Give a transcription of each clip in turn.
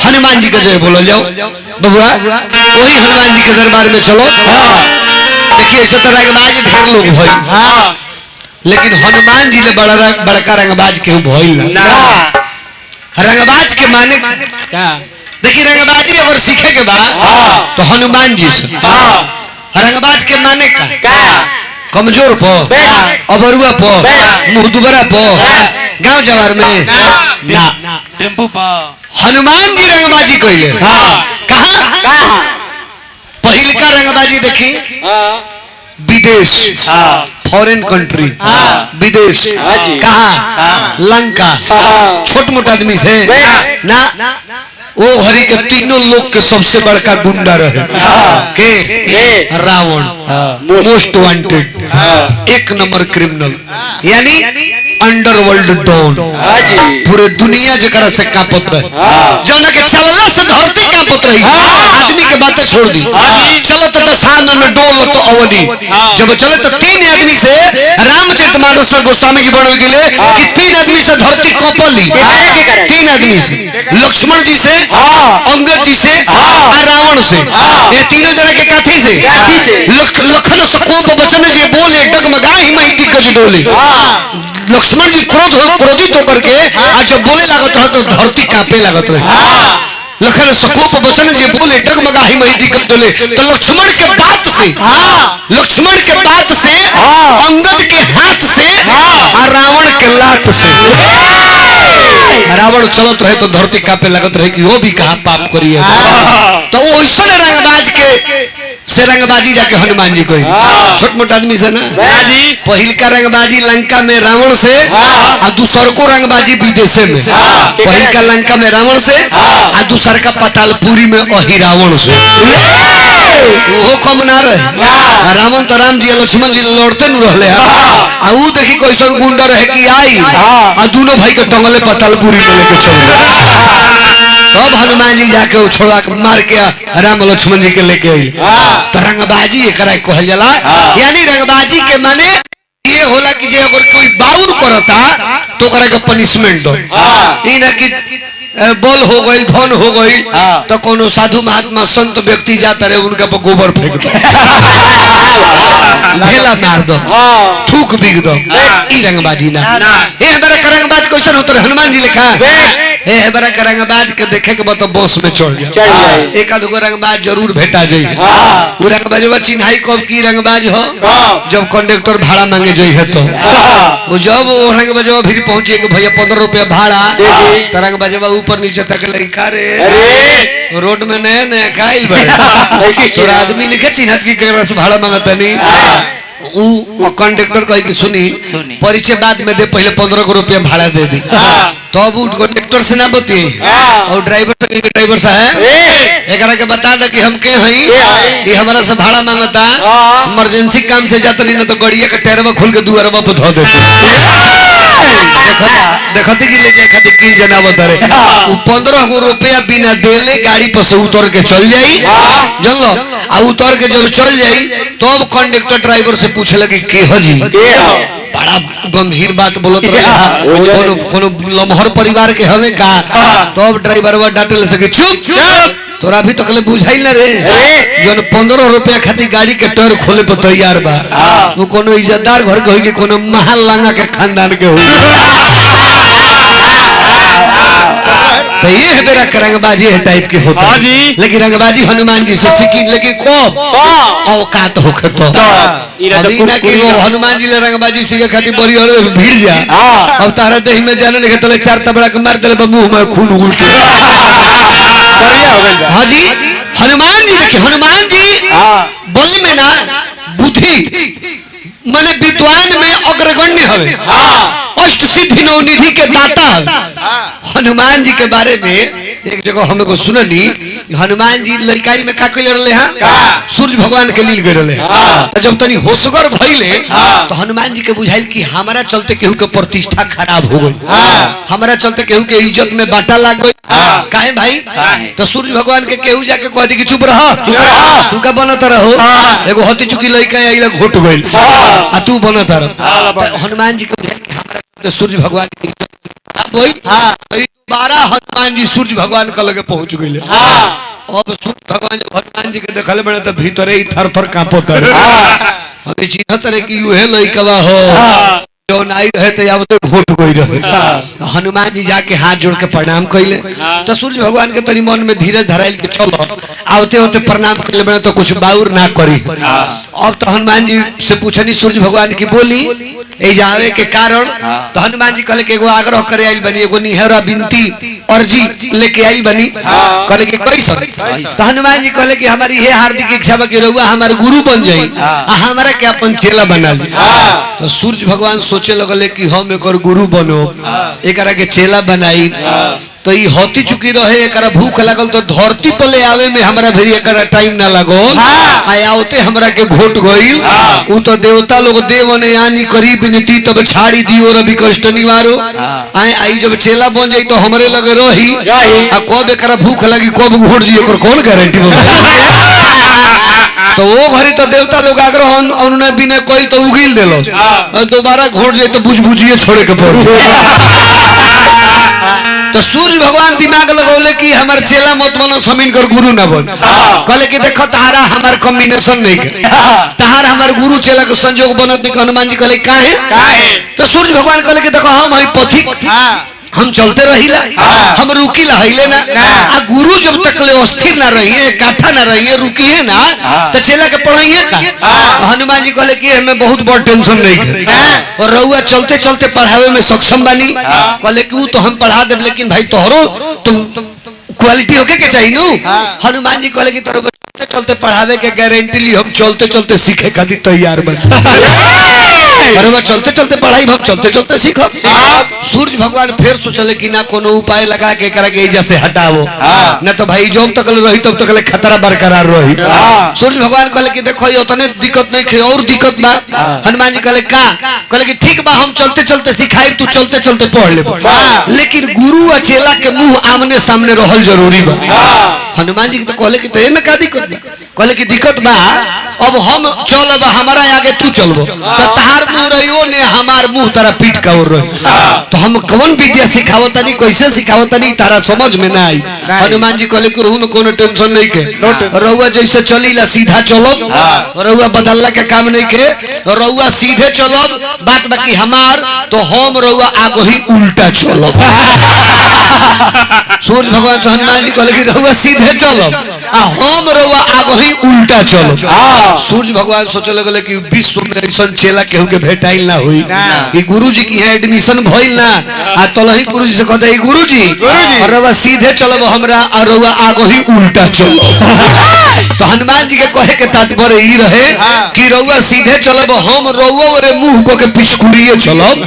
हनुमान जी के जय बोलो जाओ बबुआ, वही हनुमान जी के दरबार में चलो। देखिए ऐसे तो रंगबाज ढेर लोग भइल, लेकिन हनुमान जी ने बड़का रंगबाज केहू भइल ना। रंगबाज के माने क्या? देखिए रंगबाजी अगर सीखे के बाद तो हनुमान जी से। रंगबाज के माने का कमजोर पो, अबरुआ पो, मुहदुबरा पो, गांव जवार में ना टेम्पू पो। हनुमान जी रंगबाजी कइले। कहां? पहिलका रंगबाजी देखी विदेश, फॉरेन कंट्री, विदेश। कहाँ? लंका। छोट मोट आदमी से ना, वो हरि के तीनों लोग के सबसे बड़का गुंडा रहे के रावण, मोस्ट वांटेड, एक नंबर क्रिमिनल, यानी अंडरवर्ल्ड डॉन। पूरे दुनिया जरा से कांपत रहे, जौना के चलला से धरती कांपत रही। आदमी के बातें छोड़ दी, चलो तो दशानन में डोल तो अवधि जब चले तो 3 आदमी से रामचरितमानस में गोस्वामी जी बन गए कि 3 आदमी से धरती कपली। 3 आदमी से, लक्ष्मण जी से, अंगद जी से और रावण से। ये तीनों जना के काठी से लखन सकोप वचन जे बोले डगमगाई मई दिग्गज डोले। लक्ष्मण जी क्रोधित होकर के आज जब बोले लागत रहे तो धरती कांपे लागत रहे। लखन सकोप वचन जे बोले डगमगाई मई दिग्गज डोले। तो लक्ष्मण के बात से, अंगद के हाथ से और रावण के लात से। रावण चलत रहे तो धरती कांपे लागत रहे कि वो भी कहा पाप करिए। तो वो ऐसा रंगबाज के से रंगबाजी जाके हनुमान जी कोई छोट मोट आदमी से ना। पहिल का रंगबाजी लंका में रावण से और दूसर को रंगबाजी विदेशे में। पहिल का लंका में रावण से और दूसर का पतालपुरी में अहिरावण से। वो कम ना रहे, रावण तो राम जी लक्ष्मण जी लड़ते न रहे। आ ऊ देखी कैसन गुंडा रहे कि आई और दोनों भाई के टंगले पतालपुरी में लेके चल। तब हनुमान जी जाके छोड़ा मार के राम लक्ष्मण जी के लेके आई। तो रंगबाजी एकरा कहल जाला। यानी रंगबाजी के माने ये होला कि जे अगर कोई बाउर करता तो ओकरा के पनिशमेंट दो। ई ना कि बल हो गई, धन हो गई तो कोनो साधु महात्मा संत व्यक्ति जाता रहे उनका पर गोबर फेंक दो, ढेला मार दो, थूक बिग दो। ई रंगबाजी ना। ये हमारा रंगबाज क्वेश्चन होता है हनुमान जी लिखा है बड़ा रंगबाज के देखे के बाद बस में चढ़ जाए। एक आध गो रंगबाज जरूर भेटा जाए। वो रंगबाजवा चिन्हाई कब की रंगबाज हो जब कंडक्टर भाड़ा मांगे जाए तो वो जब वो रंगबाजवा फिर पहुंचे कि भैया 15 रुपया भाड़ा, तो रंगबाजवा ऊपर नीचे तक लड़का रे रोड में नया नया खाइल बड़े आदमी ने चिन्हत की भाड़ा मांगता नहीं। कंडक्टर कहे कि सुनी परिचय बाद में दे, पहले 15 रुपया भाड़ा दे दी। तब वो कंडक्टर से ना बती और ड्राइवर साहब एक के बता दे कि हम के हई, ये हमारा से भाड़ा मांगता, इमरजेंसी काम से जाता नहीं ना तो गड़िया का टायरवा खोल के दुआरवा पे धो देते। देखती कि ले जाए खातिर 3 जना बतरे वो 15 रुपया बिना देले गाड़ी पर से उतर के चल जाई। चलो आ उतर के जब चल जाई तब कंडक्टर ड्राइवर से पूछे लगे के हो जी, बड़ा गंभीर बात बोलत रहे, कोनो लमहर परिवार के हमें का। तब ड्राइवरवा डांटे सके चुप तोरा अभी तक ले बुझाइल ना रे जन 15 रुपया खातिर गाड़ी के टायर खोले पर तैयार बा। वो कोनो इज्जतदार घर के होई कि कोनो महल लांगा के खानदान के होई। तो ये है मेरा रंगबाजी है टाइप के होता है। लेकिन रंगबाजी हनुमान जी से सीखी, लेकिन कब औकात होखे तो अभी ना कि वो हनुमान जी ले रंगबाजी सीखे खातिर बड़ी और भीड़ जा। अब तारा देह में जाने नहीं तले 4 तबड़ा के मार देले मुंह में खून उड़ के बढ़िया हो गइल। हां जी हनुमान जी देखिए, हनुमान जी बलि में ना बुद्धि माने विद्वान में अग्रगण्य हवे, अष्ट सिद्धि नवनिधि के दाता। हनुमान जी के बारे में एक जगह हम लोग सुननी, हनुमान जी लड़काई में का कइले रहले हैं, सूर्य भगवान के लील गए रहले। तो जब तनी होशगर भइले तो हनुमान जी के बुझाइल कि हमारा चलते केहू के प्रतिष्ठा खराब हो गई, हमारा चलते केहू के इज्जत में बाटा लग गई। काहे भाई? तो सूर्य भगवान के केहू जाके कह दी कि चुप रह, तू का बनत रहो, एगो हती चुकी लड़का आइला घोट गइल आ तू बनत रह। हनुमान जी के बुझाइल कि हमारा सूर्य भगवान की इज्जत खराब होई। 12 हनुमान जी सूर्य भगवान के लगे पहुंच गए। अब सूर्य भगवान हनुमान जी के देखले बने तो भीतरे ही थर थर कांपत रहे। चिन्हत रहे कि यूहे लइकवा हो जो नाई रहे थे अब तो घोट गई रहे। हनुमान जी जाके हाथ जोड़ के प्रणाम कैले तो सूर्य भगवान के तनी मन में धीरज धराइल के चलो आवते होते प्रणाम कैले बने तो कुछ बाउर ना करी। अब तो हनुमान जी से पूछनी सूर्य भगवान की बोली ए जावे के कारण तो हनुमान जी कहले कि एगो आग्रह करे आइल बनी, एगो निहरा विनती अर्जी लेके आइल बनी। कहले कि कैसन? तो हनुमान जी कहले कि हमारी ये हार्दिक इच्छा बा कि रउआ हमार गुरु बन जाई आ हमरा के अपन चेला बना ली। तो सूर्य भगवान सोचे लगले कि हम एकर गुरु बनो, एकरा के चेला बनाई तो ई होती चुकी रहे, एकरा भूख लागल तो धरती पर ले आवे में हमरा भी एकरा टाइम ना लागल। आयावते हमरा के घोट गइल। उ तो देवता लोग देवने यानी करीब नीति तब छाड़ी दियो रवि कष्ट निवारो। आई जब चेला बन जाई तो हमरे लगे रही आ कब एकरा भूख लगी कब घोट जी एकर कौन गारंटी बा? तो वो घड़ी तो देवता लोग आग्रह अनुना बिना कोई तो उगिल देलो दोबारा घोट जाए तो बुझ बुझिए छोड़े के पड़ी। तो सूर्य भगवान दिमाग लगौले कि हमार चेला मत बनो समीन कर गुरु ना बन। कहले कि देखो तारा हमार कॉम्बिनेशन नहीं के तार हमार गुरु चेला के संजोग बनत नहीं। हनुमान जी कहले काहे? तो सूर्य भगवान कहले कि देखो हम हई पथिक हम चलते रहिला हम रुकीला हइले ना आ गुरु जब तक ले अस्थिर ना रहिए काठा ना रहिए रुकिए ना तो चेला के पढ़ाइए का। हनुमान जी कहले कि हमें बहुत बड़ टेंशन नहीं है और रउआ चलते चलते पढ़ावे में सक्षम बानी। कहले कि तो हम पढ़ा देब लेकिन भाई तोहरो तो क्वालिटी होके के चाहिए नु। हनुमान जी कहले कि तोरो चलते पढ़ावे के गारंटी ली हम चलते चलते सीखे खातिर तैयार बन। अरे चलते चलते पढ़ाई हम चलते चलते सीखब। सूर्य भगवान फिर सोचले कि ना कोनो उपाय लगा के करा के एजा से हटावो ना तो भाई जब तक रही तब तक ले खतरा बरकरार रही। सूर्य भगवान कहले कि देखो ये उतने दिक्कत नहीं खे और दिक्कत बा। हनुमान जी कहले का? कहले कि ठीक बा हम चलते चलते सिखाई तू चलते चलते पढ़ ले लेकिन गुरु और चेला के मुंह आमने सामने रहल जरूरी बा। हनुमान जी तो कहले कि तो एमे का दिक्कत बा? कहले कि दिक्कत बा अब हम चलब हमारा आगे तू चलबो तो तार मुंह रहियो ने हमार मुंह तारा पीठ का और रही तो हम कौन विद्या सिखावतनी कैसे सिखावतनी तारा समझ में ना आई। हनुमान जी कहले कि रहू में कोनो टेंशन नहीं के रउआ जैसे चलीला सीधा चलब रउआ बदलला के काम नहीं के रउआ सीधे चलब बात बाकी हमार तो हम रउआ आगे ही उल्टा चलब। सूर्य भगवान से हनुमान जी कहले कि रउआ सीधे चलब आ हम रउआ आगे ही उल्टा चलब। सूर्य भगवान सोचे लगले कि विश्व में ऐसा चेला केहू के भेटाइल ना हुई कि गुरुजी की है एडमिशन भइल ना आ तलही गुरुजी से कहते गुरुजी रउआ सीधे चलब हमरा और रउआ आगे ही उल्टा चलब। तो हनुमान जी के कहे के तात्पर्य ई रहे कि रउआ सीधे चलब हम रउआ रे मुंह को के पिछकुरिए चलब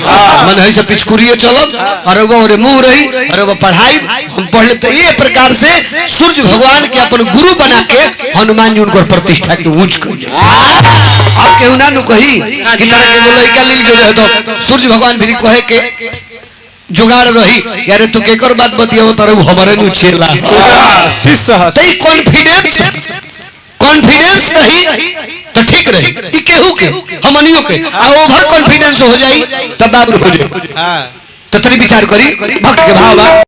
मन है से पिछकुरिए चलब और रउआ रे मुंह रही और रउआ पढ़ाई हम पढ़ लेते। ये प्रकार से सूर्य भगवान के अपन गुरु बना के हनुमान जी उनको प्रतिष्ठा के ऊंच कर अब केहू ना नु कही कि तरह के बोलो इका ली जो है तो सूर्य भगवान भी कहे के जुगाड़ रही यारे तू केकर बात बतियाओ तारे हमरे नु चेला शिष्य है कॉन्फिडेंस नहीं तो ठीक रही ई केहू के हमनियो के आ ओवर कॉन्फिडेंस हो जाई तब बाबू हो जाई। तो तनी विचार करी भक्त के भाव